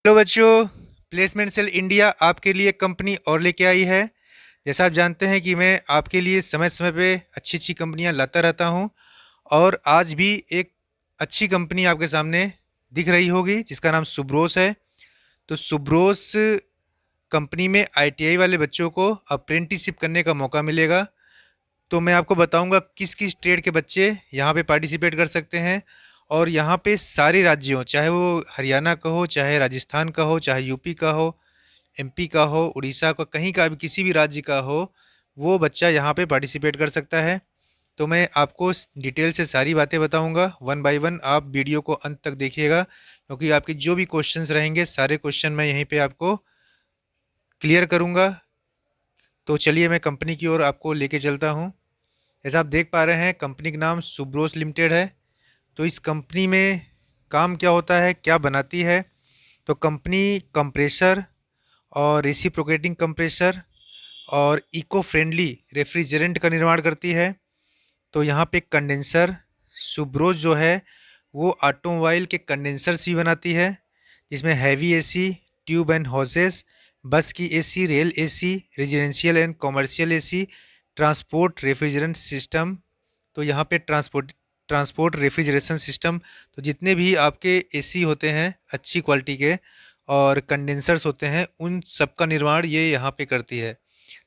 Hello बच्चों। Placement cell India आपके लिए कंपनी और लेके आई है। जैसा आप जानते हैं कि मैं आपके लिए समय समय पे अच्छी अच्छी कंपनियां लाता रहता हूं, और आज भी एक अच्छी कंपनी आपके सामने दिख रही होगी जिसका नाम सुब्रोस है। तो सुब्रोस कंपनी में आईटीआई वाले बच्चों को अप्रेंटिसशिप करने का मौका मिलेगा। तो मैं आपको बताऊंगा किस किस ट्रेड के बच्चे यहाँ पे पार्टिसिपेट कर सकते हैं। और यहाँ पे सारे राज्यों, चाहे वो हरियाणा का हो, चाहे राजस्थान का हो, चाहे यूपी का हो, एमपी का हो, उड़ीसा का, कहीं का भी, किसी भी राज्य का हो, वो बच्चा यहाँ पे पार्टिसिपेट कर सकता है। तो मैं आपको डिटेल से सारी बातें बताऊंगा, वन बाय वन। आप वीडियो को अंत तक देखिएगा, क्योंकि आपके जो भी क्वेश्चंस रहेंगे सारे क्वेश्चन मैं यहीं पे आपको क्लियर करूंगा। तो चलिए मैं कंपनी की ओर आपको लेके चलता हूँ। जैसा आप देख पा रहे हैं, कंपनी का नाम सुब्रोस लिमिटेड है। तो इस कंपनी में काम क्या होता है, क्या बनाती है? तो कंपनी कंप्रेसर और रेसिप्रोकेटिंग कंप्रेसर और इको फ्रेंडली रेफ्रिजरेंट का निर्माण करती है। तो यहाँ पे कंडेंसर, सुब्रोस जो है वो ऑटोमोबाइल के कंडेंसर्स भी बनाती है, जिसमें heavy AC, tube and houses, बस की AC, rail AC, residential and commercial AC, transport refrigerant system. तो यहाँ पे ट्रांसपोर्ट रेफ्रिजरेशन सिस्टम, तो जितने भी आपके एसी होते हैं अच्छी क्वालिटी के और कंडेंसर्स होते हैं, उन सब का निर्माण ये यहाँ पे करती है।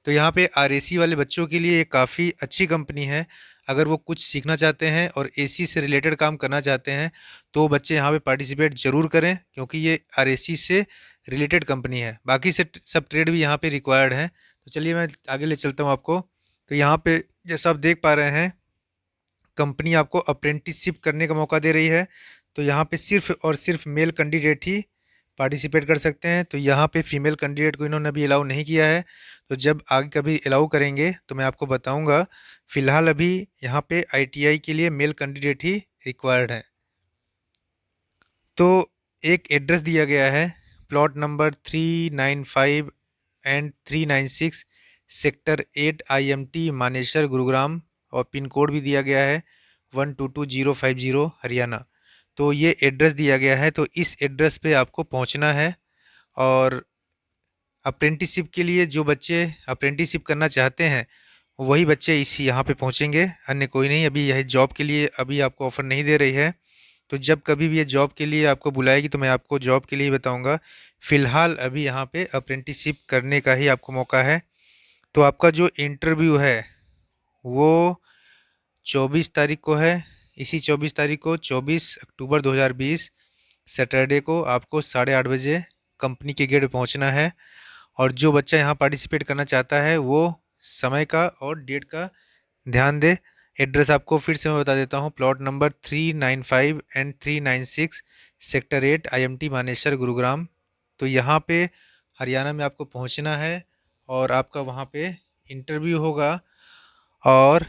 तो यहाँ पे आरएसी वाले बच्चों के लिए ये काफ़ी अच्छी कंपनी है। अगर वो कुछ सीखना चाहते हैं और एसी से रिलेटेड काम करना चाहते हैं तो बच्चे यहाँ पे पार्टिसिपेट ज़रूर करें, क्योंकि ये आरएसी से रिलेटेड कंपनी है। बाकी से सब ट्रेड भी यहाँ पे रिक्वायर्ड है। तो चलिए मैं आगे ले चलता हूँ आपको। तो यहाँ पे जैसा आप देख पा रहे हैं, कंपनी आपको अप्रेंटिसशिप करने का मौका दे रही है। तो यहाँ पे सिर्फ और सिर्फ मेल कैंडिडेट ही पार्टिसिपेट कर सकते हैं। तो यहाँ पे फीमेल कैंडिडेट को इन्होंने अभी अलाउ नहीं किया है। तो जब आगे कभी अलाउ करेंगे तो मैं आपको बताऊंगा। फिलहाल अभी यहाँ पे आईटीआई के लिए मेल कैंडिडेट ही रिक्वायर्ड है। तो एक एड्रेस दिया गया है, plot number 395 and 396, sector 8 IMT Manesar Gurugram, और पिन कोड भी दिया गया है 122050 हरियाणा। तो ये एड्रेस दिया गया है, तो इस एड्रेस पे आपको पहुंचना है। और अप्रेंटिसशिप के लिए जो बच्चे अप्रेंटिसशिप करना चाहते हैं वही बच्चे इस यहाँ पे पहुँचेंगे, अन्य कोई नहीं। अभी यह जॉब के लिए अभी आपको ऑफ़र नहीं दे रही है। तो जब कभी भी ये जॉब के लिए आपको बुलाएगी तो मैं आपको जॉब के लिए ही बताऊंगा। फ़िलहाल अभी यहाँ पे अप्रेंटिसशिप करने का ही आपको मौका है। तो आपका जो इंटरव्यू है वो 24 तारीख को है। इसी 24 तारीख को, 24 अक्टूबर 2020 सैटरडे को, आपको 8:30 बजे कंपनी के गेट पे पहुँचना है। और जो बच्चा यहाँ पार्टिसिपेट करना चाहता है वो समय का और डेट का ध्यान दे। एड्रेस आपको फिर से मैं बता देता हूँ, plot number 395 and 396, sector 8 IMT Manesar Gurugram. तो यहाँ पे हरियाणा में आपको पहुँचना है और आपका वहाँ पे इंटरव्यू होगा। और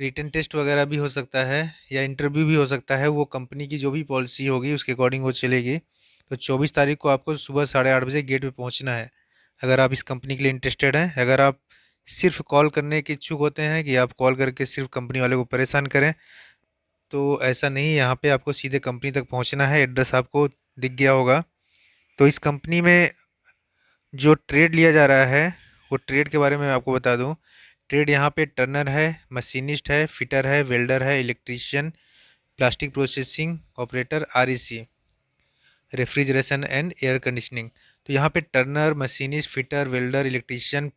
रिटन टेस्ट वगैरह भी हो सकता है या इंटरव्यू भी हो सकता है, वो कंपनी की जो भी पॉलिसी होगी उसके अकॉर्डिंग वो चलेगी। तो 24 तारीख को आपको सुबह 8:30 बजे गेट पे पहुंचना है, अगर आप इस कंपनी के लिए इंटरेस्टेड हैं। अगर आप सिर्फ कॉल करने के इच्छुक होते हैं कि आप कॉल करके सिर्फ कंपनी वाले को परेशान करें, तो ऐसा नहीं। यहाँ पे आपको सीधे कंपनी तक पहुँचना है। एड्रेस आपको दिख गया होगा। तो इस कंपनी में जो ट्रेड लिया जा रहा है वो ट्रेड के बारे में मैं आपको बता दूं। ट्रेड यहाँ पे टर्नर है, मशीनिस्ट है, फिटर है, वेल्डर है, electrician, plastic processing operator, REC, refrigeration and air conditioning. तो यहाँ पे turner, machinist, fitter, welder, electrician,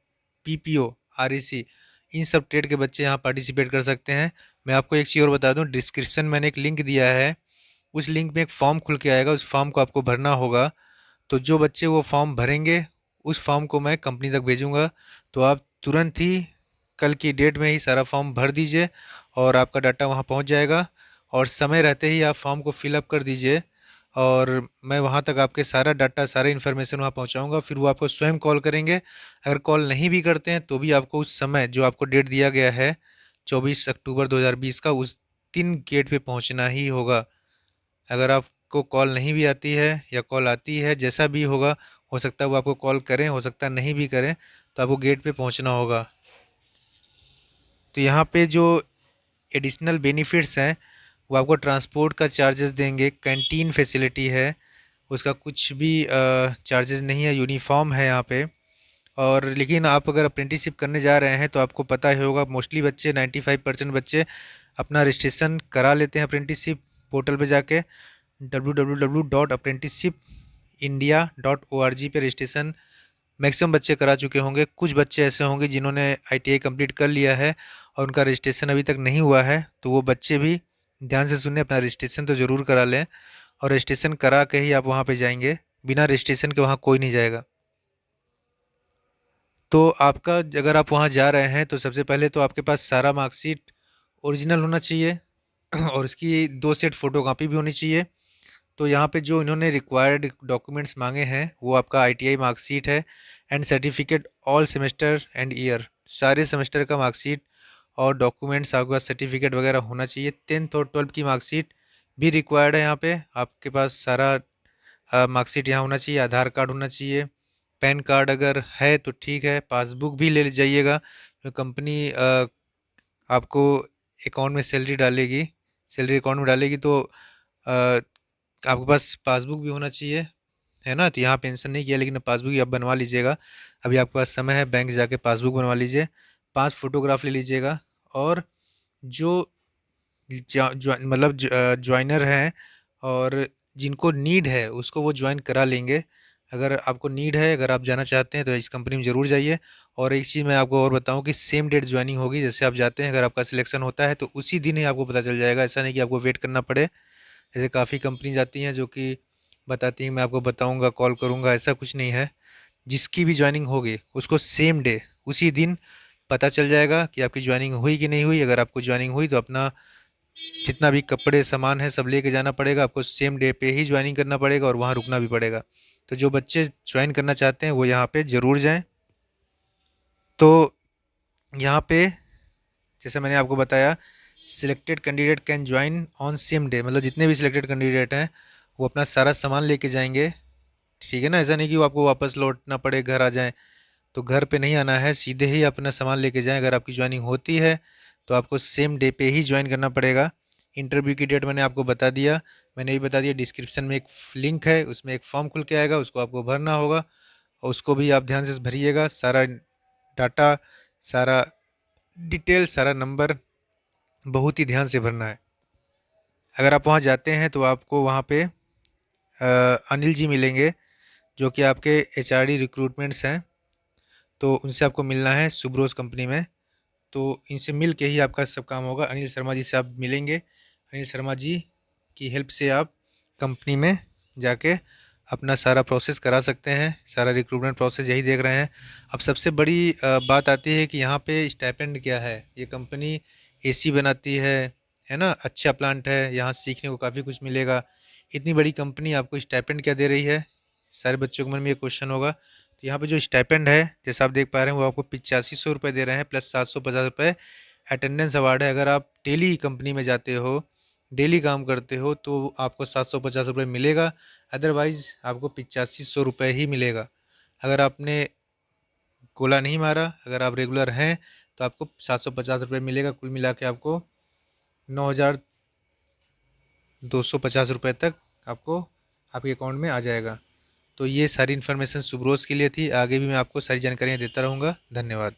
PPO, REC, इन सब ट्रेड के बच्चे यहाँ पार्टिसिपेट कर सकते हैं। मैं आपको एक चीज़ और बता दूं, डिस्क्रिप्शन मैंने एक लिंक दिया है, उस लिंक में एक फॉर्म खुल के आएगा, उस फॉर्म को आपको भरना होगा। तो जो बच्चे वो फॉर्म भरेंगे उस फॉर्म को मैं कंपनी तक भेजूंगा। तो आप तुरंत ही कल की डेट में ही सारा फॉर्म भर दीजिए और आपका डाटा वहाँ पहुँच जाएगा। और समय रहते ही आप फॉर्म को फिलअप कर दीजिए, और मैं वहाँ तक आपके सारा डाटा, सारे इन्फॉर्मेशन वहाँ पहुँचाऊँगा। फिर वो आपको स्वयं कॉल करेंगे। अगर कॉल नहीं भी करते हैं तो भी आपको उस समय जो आपको डेट दिया गया है 24 अक्टूबर 2020 का, उस दिन गेट पे पहुँचना ही होगा। अगर आपको कॉल नहीं भी आती है या कॉल आती है, जैसा भी होगा, हो सकता है वो आपको कॉल करें, हो सकता है नहीं भी करें, तो आपको गेट पे पहुंचना होगा। तो यहाँ पे जो एडिशनल बेनिफिट्स हैं वो आपको ट्रांसपोर्ट का चार्जेस देंगे, कैंटीन फैसिलिटी है, उसका कुछ भी चार्जेस नहीं है, यूनिफ़ॉर्म है यहाँ पे। और लेकिन आप अगर अप्रेंटिसशिप करने जा रहे हैं तो आपको पता ही होगा, मोस्टली बच्चे 95% बच्चे अपना रजिस्ट्रेशन करा लेते हैं अप्रेंटिसशिप पोर्टल पे जाके। www.apprenticeshippindia.org पे रजिस्ट्रेशन मैक्सिमम बच्चे करा चुके होंगे। कुछ बच्चे ऐसे होंगे जिन्होंने आईटीआई कंप्लीट कर लिया है और उनका रजिस्ट्रेशन अभी तक नहीं हुआ है, तो वो बच्चे भी ध्यान से सुने, अपना रजिस्ट्रेशन तो ज़रूर करा लें। और रजिस्ट्रेशन करा के ही आप वहाँ पे जाएंगे, बिना रजिस्ट्रेशन के वहाँ कोई नहीं जाएगा। तो आपका अगर आप वहाँ जा रहे हैं तो सबसे पहले तो आपके पास सारा मार्कशीट ओरिजिनल होना चाहिए और उसकी 2 सेट फ़ोटोकॉपी भी होनी चाहिए। तो यहाँ पे जो इन्होंने रिक्वायर्ड डॉक्यूमेंट्स मांगे हैं वो आपका आईटीआई मार्कशीट है and certificate all semester and year, सारे सेमेस्टर का मार्कशीट और डॉक्यूमेंट्स आपके पास सर्टिफिकेट वगैरह होना चाहिए। 10th और 12th की मार्कशीट भी रिक्वायर्ड है यहाँ पे। आपके पास सारा मार्कशीट यहाँ होना चाहिए, आधार कार्ड होना चाहिए, पैन कार्ड अगर है तो ठीक है, पासबुक भी ले जाइएगा। तो कंपनी आपको अकाउंट में सैलरी डालेगी, सैलरी अकाउंट में डालेगी तो आपके पास पासबुक भी होना चाहिए, है ना। तो यहाँ पेंशन नहीं किया लेकिन पासबुक ही आप बनवा लीजिएगा। अभी आपके पास समय है, बैंक जाके पासबुक बनवा लीजिए। 5 फोटोग्राफ ले लीजिएगा। और जो मतलब ज्वाइनर हैं और जिनको नीड है उसको वो ज्वाइन करा लेंगे। अगर आपको नीड है, अगर आप जाना चाहते हैं तो इस कंपनी में ज़रूर जाइए। और एक चीज़ मैं आपको और बताऊं कि सेम डेट ज्वाइनिंग होगी, जैसे आप जाते हैं अगर आपका सिलेक्शन होता है तो उसी दिन ही आपको पता चल जाएगा, ऐसा नहीं कि आपको वेट करना पड़े। जैसे काफ़ी कंपनी जाती हैं जो कि बताती हैं मैं आपको बताऊंगा, कॉल करूंगा, ऐसा कुछ नहीं है। जिसकी भी ज्वाइनिंग होगी उसको सेम डे उसी दिन पता चल जाएगा कि आपकी ज्वाइनिंग हुई कि नहीं हुई। अगर आपको ज्वाइनिंग हुई तो अपना जितना भी कपड़े सामान है सब लेके जाना पड़ेगा, आपको सेम डे पे ही ज्वाइनिंग करना पड़ेगा और वहाँ रुकना भी पड़ेगा। तो जो बच्चे ज्वाइन करना चाहते हैं वो यहाँ पे ज़रूर जाएं। तो यहाँ पे जैसे मैंने आपको बताया, selected candidate can join on same day, मतलब जितने भी सिलेक्टेड कैंडिडेट हैं वो अपना सारा सामान लेके जाएंगे, ठीक है ना। ऐसा नहीं कि वो आपको वापस लौटना पड़े, घर आ जाएं। तो घर पे नहीं आना है, सीधे ही अपना सामान लेके जाएं। अगर आपकी ज्वाइनिंग होती है तो आपको सेम डे पे ही ज्वाइन करना पड़ेगा। इंटरव्यू की डेट मैंने आपको बता दिया, मैंने भी बता दिया। डिस्क्रिप्शन में एक लिंक है, उसमें एक फॉर्म खुल के आएगा, उसको आपको भरना होगा और उसको भी आप ध्यान से भरिएगा। सारा डाटा, सारा डिटेल, सारा नंबर बहुत ही ध्यान से भरना है। अगर आप वहाँ जाते हैं तो आपको वहाँ पे अनिल जी मिलेंगे जो कि आपके एचआरडी रिक्रूटमेंट्स हैं। तो उनसे आपको मिलना है सुब्रोस कंपनी में। तो इनसे मिल के ही आपका सब काम होगा। अनिल शर्मा जी से आप मिलेंगे, अनिल शर्मा जी की हेल्प से आप कंपनी में जाके अपना सारा प्रोसेस करा सकते हैं। सारा रिक्रूटमेंट प्रोसेस यही देख रहे हैं। अब सबसे बड़ी बात आती है कि यहाँ पे स्टाइपेंड क्या है। ये कंपनी एसी बनाती है ना, अच्छा प्लांट है, यहाँ सीखने को काफ़ी कुछ मिलेगा। इतनी बड़ी कंपनी आपको स्टाइपेंड क्या दे रही है, सारे बच्चों के मन में ये क्वेश्चन होगा। तो यहाँ पे जो स्टाइपेंड है जैसा आप देख पा रहे हैं वो आपको 8500 रुपये दे रहे हैं प्लस 750 रुपये अटेंडेंस अवार्ड है। अगर आप डेली कंपनी में जाते हो, डेली काम करते हो तो आपको 750 रुपये मिलेगा। अदरवाइज़ आपको 8500 रुपये ही मिलेगा। अगर आपने गोला नहीं मारा, अगर आप रेगुलर हैं तो आपको 750 रुपये मिलेगा। कुल मिला के आपको 9250 रुपये तक आपको आपके अकाउंट में आ जाएगा। तो ये सारी इन्फॉर्मेशन सुब्रोस के लिए थी। आगे भी मैं आपको सारी जानकारियाँ देता रहूँगा। धन्यवाद।